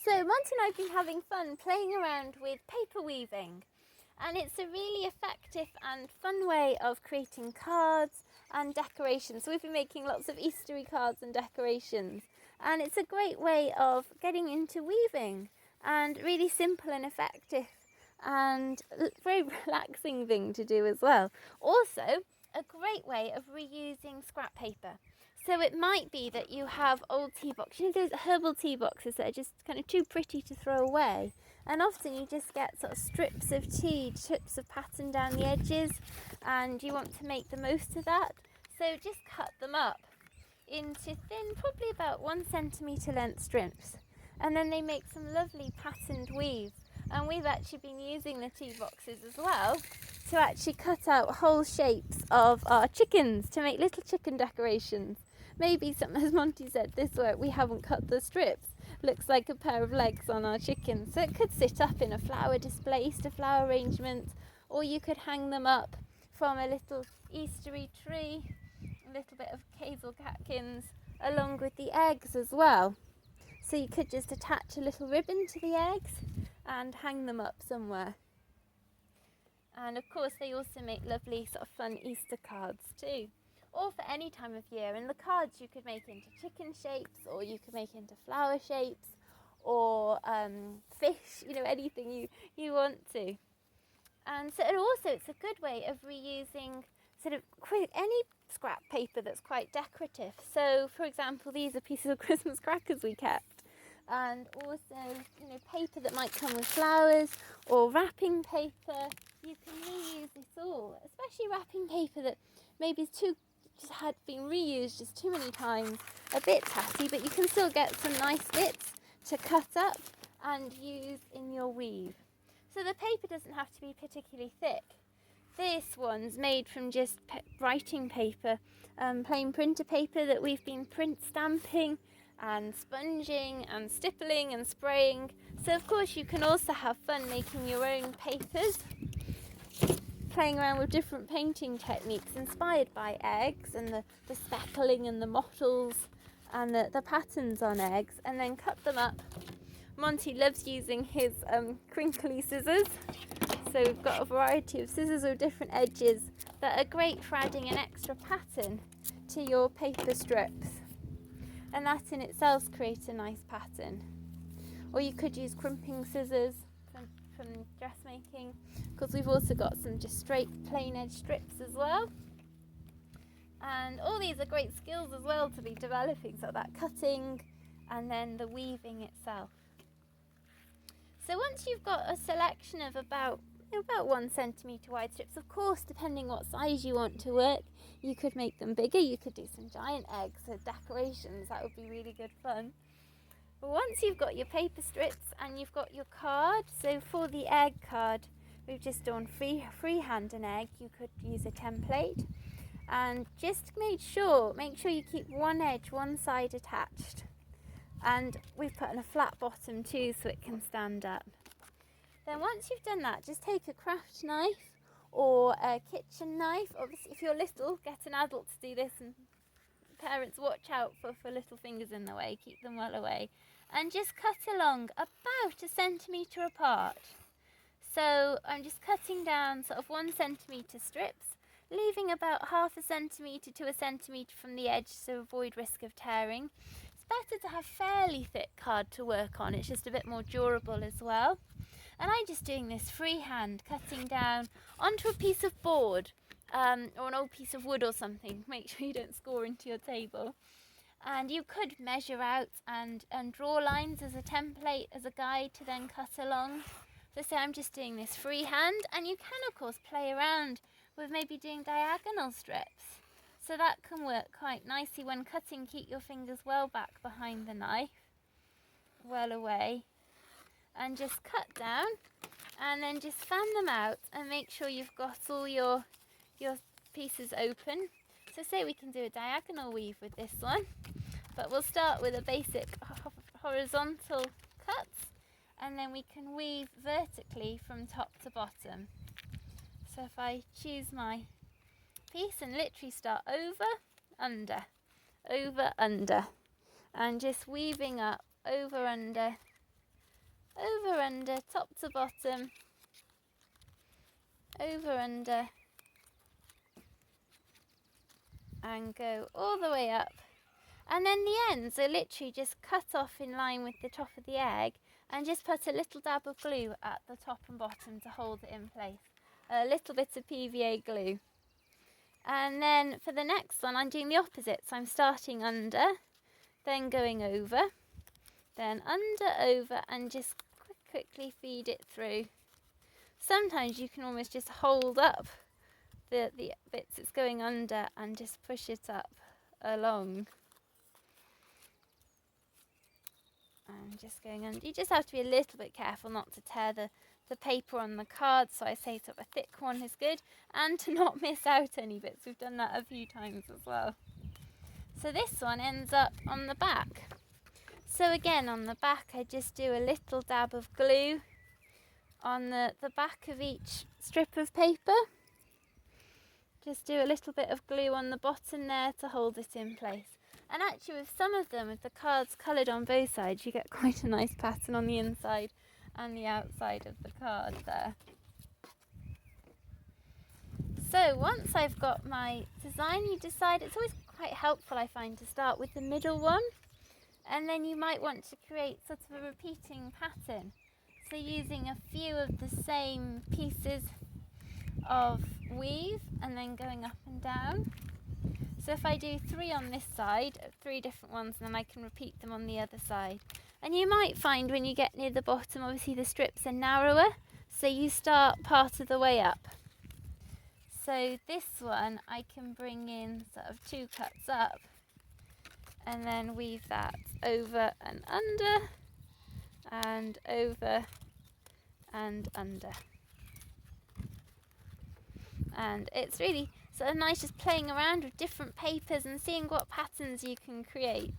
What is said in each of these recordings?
So Monty and I have been having fun playing around with paper weaving, and it's a really effective and fun way of creating cards and decorations. So we've been making lots of Eastery cards and decorations, and it's a great way of getting into weaving, and really simple and effective and very relaxing thing to do as well. Also a great way of reusing scrap paper. So it might be that you have old tea boxes, you know those herbal tea boxes that are just kind of too pretty to throw away, and often you just get sort of strips of tea, strips of pattern down the edges, and you want to make the most of that. So just cut them up into thin, probably about 1 centimetre length strips, and then they make some lovely patterned weaves. And we've actually been using the tea boxes as well to actually cut out whole shapes of our chickens to make little chicken decorations. Maybe some, as Monty said, this work we haven't cut the strips. Looks like a pair of legs on our chickens. So it could sit up in a flower display, Easter flower arrangement, or you could hang them up from a little Eastery tree, a little bit of hazel catkins, along with the eggs as well. So you could just attach a little ribbon to the eggs and hang them up somewhere. And of course they also make lovely sort of fun Easter cards too, or for any time of year. And the cards you could make into chicken shapes, or you could make into flower shapes, or fish, you know, anything you want to. And so it's a good way of reusing sort of any scrap paper that's quite decorative. So for example, these are pieces of Christmas crackers we kept, and also, you know, paper that might come with flowers, or wrapping paper. You can reuse this all, especially wrapping paper that maybe is just had been reused just too many times, a bit tatty, but you can still get some nice bits to cut up and use in your weave. So the paper doesn't have to be particularly thick. This one's made from just writing paper, plain printer paper that we've been print stamping and sponging and stippling and spraying. So of course you can also have fun making your own papers, playing around with different painting techniques inspired by eggs and the speckling and the mottles and the patterns on eggs, and then cut them up. Monty loves using his crinkly scissors, so we've got a variety of scissors with different edges that are great for adding an extra pattern to your paper strips, and that in itself creates a nice pattern. Or you could use crimping scissors from dressmaking, because we've also got some just straight plain edge strips as well. And all these are great skills as well to be developing, so that cutting and then the weaving itself. So once you've got a selection of about 1 centimetre wide strips, of course, depending what size you want to work, you could make them bigger. You could do some giant eggs or decorations. That would be really good fun. But once you've got your paper strips and you've got your card, so for the egg card, we've just done freehand an egg. You could use a template, and just make sure you keep one edge, one side attached. And we've put in a flat bottom too, so it can stand up. Then once you've done that, just take a craft knife or a kitchen knife. Obviously, if you're little, get an adult to do this, and parents, watch out for little fingers in the way, keep them well away. And just cut along about 1 centimetre apart. So I'm just cutting down sort of 1 centimetre strips, leaving about 0.5 centimetre to 1 centimetre from the edge to avoid risk of tearing. It's better to have fairly thick card to work on, it's just a bit more durable as well. And I'm just doing this freehand, cutting down onto a piece of board, or an old piece of wood or something. Make sure you don't score into your table. And you could measure out and draw lines as a template, as a guide to then cut along. So say I'm just doing this freehand, and you can of course play around with maybe doing diagonal strips. So that can work quite nicely when cutting. Keep your fingers well back behind the knife, well away, and just cut down, and then just fan them out and make sure you've got all your pieces open. So say we can do a diagonal weave with this one, but we'll start with a basic horizontal cut, and then we can weave vertically from top to bottom. So if I choose my piece and literally start over, under, and just weaving up over, under, over, under, top to bottom, over, under, and go all the way up. And then the ends are literally just cut off in line with the top of the egg, and just put a little dab of glue at the top and bottom to hold it in place. A little bit of PVA glue. And then for the next one, I'm doing the opposite. So I'm starting under, then going over, then under, over, and just quickly feed it through. Sometimes you can almost just hold up the bits it's going under and just push it up along. And just going under. You just have to be a little bit careful not to tear the paper on the card, so I say sort of a thick one is good, and to not miss out any bits. We've done that a few times as well. So this one ends up on the back. So again, on the back I just do a little dab of glue on the back of each strip of paper. Just do a little bit of glue on the bottom there to hold it in place. And actually with some of them, with the cards coloured on both sides, you get quite a nice pattern on the inside and the outside of the card there. So once I've got my design, you decide, it's always quite helpful I find to start with the middle one, and then you might want to create sort of a repeating pattern. So using a few of the same pieces of weave and then going up and down. So if I do 3 on this side, 3 different ones, then I can repeat them on the other side. And you might find when you get near the bottom, obviously the strips are narrower, so you start part of the way up. So this one I can bring in sort of 2 cuts up and then weave that over and under and over and under. And it's really sort of nice just playing around with different papers and seeing what patterns you can create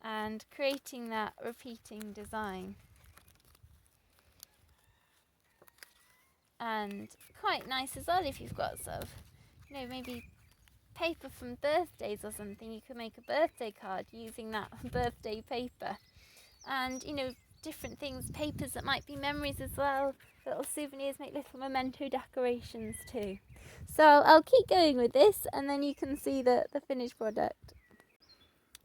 and creating that repeating design. And quite nice as well if you've got sort of, you know, maybe paper from birthdays or something. You could make a birthday card using that birthday paper. And, you know, different things, papers that might be memories as well. Little souvenirs, make little memento decorations too. So I'll keep going with this and then you can see the finished product.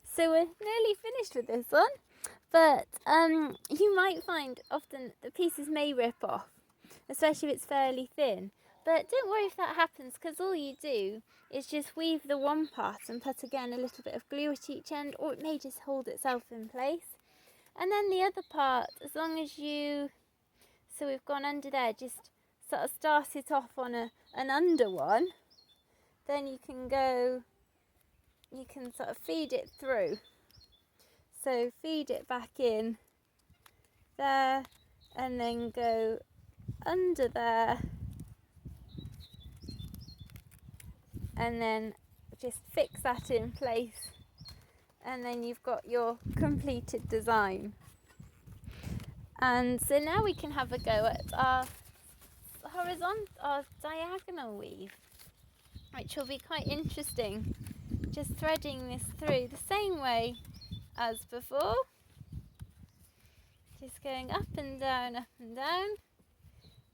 So we're nearly finished with this one, but you might find often the pieces may rip off, especially if it's fairly thin. But don't worry if that happens, because all you do is just weave the one part and put again a little bit of glue at each end, or it may just hold itself in place. And then the other part, as long as you, so we've gone under there, just sort of start it off on an under one, then you can go, you can sort of feed it through. So feed it back in there and then go under there and then just fix that in place, and then you've got your completed design. And so now we can have a go at our diagonal weave, which will be quite interesting. Just threading this through the same way as before, just going up and down,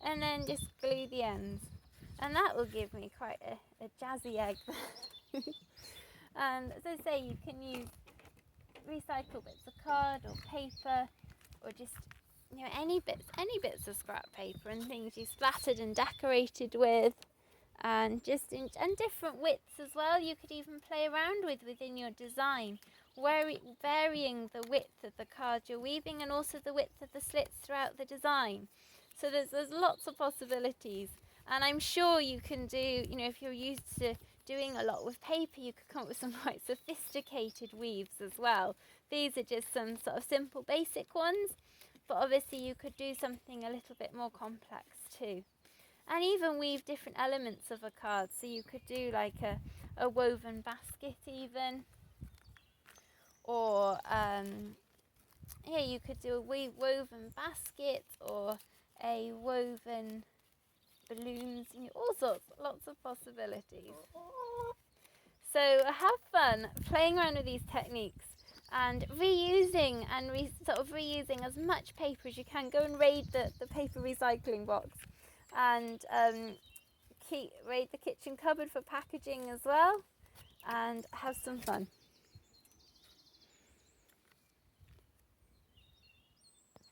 and then just glue the ends, and that will give me quite a jazzy egg. And as I say, you can use recycled bits of card or paper, or just, you know, any bits of scrap paper and things you splattered and decorated with, and just and different widths as well. You could even play around within your design, varying the width of the card you're weaving and also the width of the slits throughout the design. So there's lots of possibilities, and I'm sure you can do, you know, if you're used to doing a lot with paper, you could come up with some quite sophisticated weaves as well. These are just some sort of simple basic ones, but obviously you could do something a little bit more complex too. And even weave different elements of a card, so you could do like a woven basket even, or yeah, you could do a woven basket or a woven balloons, you know, all sorts, lots of possibilities. So have fun playing around with these techniques, and reusing and reusing as much paper as you can. Go and raid the paper recycling box, and raid the kitchen cupboard for packaging as well, and have some fun.